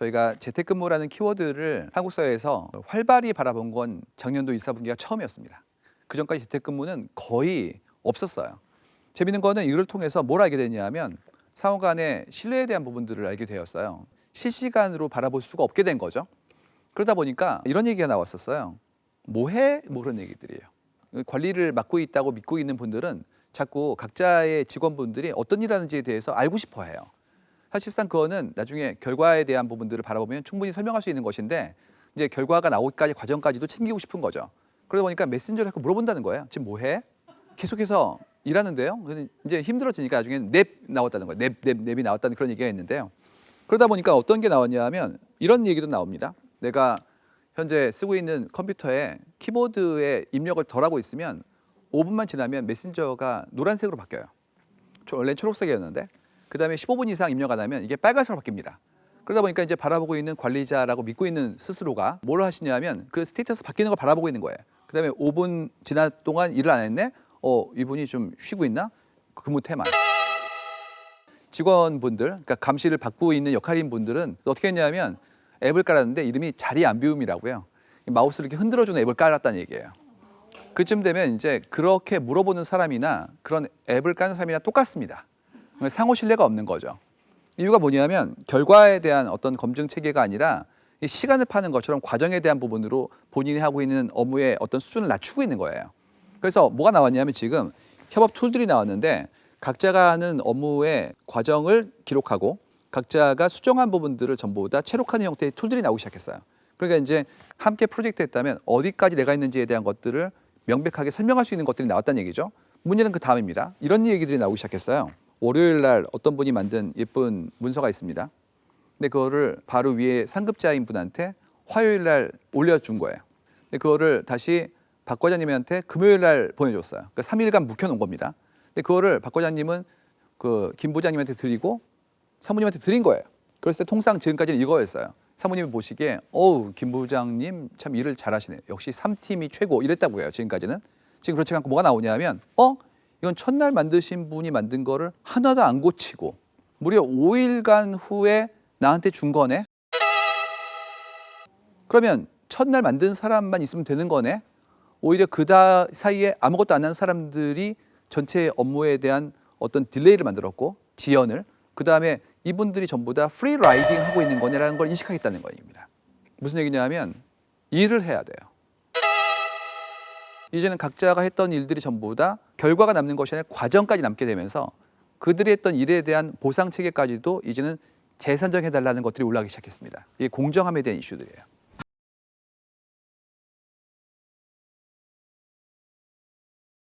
저희가 재택근무라는 키워드를 한국 사회에서 활발히 바라본 건 작년도 1, 4분기가 처음이었습니다. 그전까지 재택근무는 거의 없었어요. 재밌는 거는 이걸 통해서 뭘 알게 됐냐면 상호 간의 신뢰에 대한 부분들을 알게 되었어요. 실시간으로 바라볼 수가 없게 된 거죠. 그러다 보니까 이런 얘기가 나왔었어요. 뭐해? 뭐 그런 얘기들이에요. 관리를 맡고 있다고 믿고 있는 분들은 자꾸 각자의 직원분들이 어떤 일 하는지에 대해서 알고 싶어 해요. 사실상 그거는 나중에 결과에 대한 부분들을 바라보면 충분히 설명할 수 있는 것인데 이제 결과가 나오기까지 과정까지도 챙기고 싶은 거죠. 그러다 보니까 메신저를 자꾸 물어본다는 거예요. 지금 뭐 해? 계속해서 일하는데요. 이제 힘들어지니까 나중에 냅 나왔다는 거예요. 냅이 나왔다는 그런 얘기가 있는데요. 그러다 보니까 어떤 게 나왔냐 하면 이런 얘기도 나옵니다. 내가 현재 쓰고 있는 컴퓨터에 키보드에 입력을 덜 하고 있으면 5분만 지나면 메신저가 노란색으로 바뀌어요. 원래 초록색이었는데 그 다음에 15분 이상 입력 안 하면 이게 빨간색으로 바뀝니다. 그러다 보니까 이제 바라보고 있는 관리자라고 믿고 있는 스스로가 뭘 하시냐면 그 스테이터스 바뀌는 걸 바라보고 있는 거예요. 그 다음에 5분 지난 동안 일을 안 했네? 이분이 좀 쉬고 있나? 근무 태만. 직원분들, 그러니까 감시를 받고 있는 역할인 분들은 어떻게 했냐면 앱을 깔았는데 이름이 자리 안 비움이라고요. 마우스를 이렇게 흔들어주는 앱을 깔았다는 얘기예요. 그쯤 되면 이제 그렇게 물어보는 사람이나 그런 앱을 까는 사람이나 똑같습니다. 상호 신뢰가 없는 거죠. 이유가 뭐냐면 결과에 대한 어떤 검증 체계가 아니라 시간을 파는 것처럼 과정에 대한 부분으로 본인이 하고 있는 업무의 어떤 수준을 낮추고 있는 거예요. 그래서 뭐가 나왔냐면 지금 협업 툴들이 나왔는데 각자가 하는 업무의 과정을 기록하고 각자가 수정한 부분들을 전부 다 체록하는 형태의 툴들이 나오기 시작했어요. 그러니까 이제 함께 프로젝트 했다면 어디까지 내가 있는지에 대한 것들을 명백하게 설명할 수 있는 것들이 나왔다는 얘기죠. 문제는 그 다음입니다. 이런 얘기들이 나오기 시작했어요. 월요일 날 어떤 분이 만든 예쁜 문서가 있습니다. 근데 그거를 바로 위에 상급자인 분한테 화요일 날 올려준 거예요. 근데 그거를 다시 박 과장님한테 금요일 날 보내줬어요. 그러니까 3일간 묵혀놓은 겁니다. 근데 그거를 박 과장님은 그 김 부장님한테 드리고 사모님한테 드린 거예요. 그랬을 때 통상 지금까지는 이거였어요. 사모님이 보시기에 김 부장님 참 일을 잘하시네. 역시 3팀이 최고 이랬다고 해요. 지금까지는. 지금 그렇지 않고 뭐가 나오냐면 이건 첫날 만드신 분이 만든 거를 하나도 안 고치고 무려 5일간 후에 나한테 준 거네. 그러면 첫날 만든 사람만 있으면 되는 거네. 오히려 그 사이에 아무것도 안 한 사람들이 전체 업무에 대한 어떤 딜레이를 만들었고 지연을 그다음에 이분들이 전부 다 프리 라이딩 하고 있는 거네라는 걸 인식하겠다는 거입니다. 무슨 얘기냐면 일을 해야 돼요. 이제는 각자가 했던 일들이 전부 다 결과가 남는 것이 아니라 과정까지 남게 되면서 그들이 했던 일에 대한 보상 체계까지도 이제는 재산정해달라는 것들이 올라가기 시작했습니다. 이게 공정함에 대한 이슈들이에요.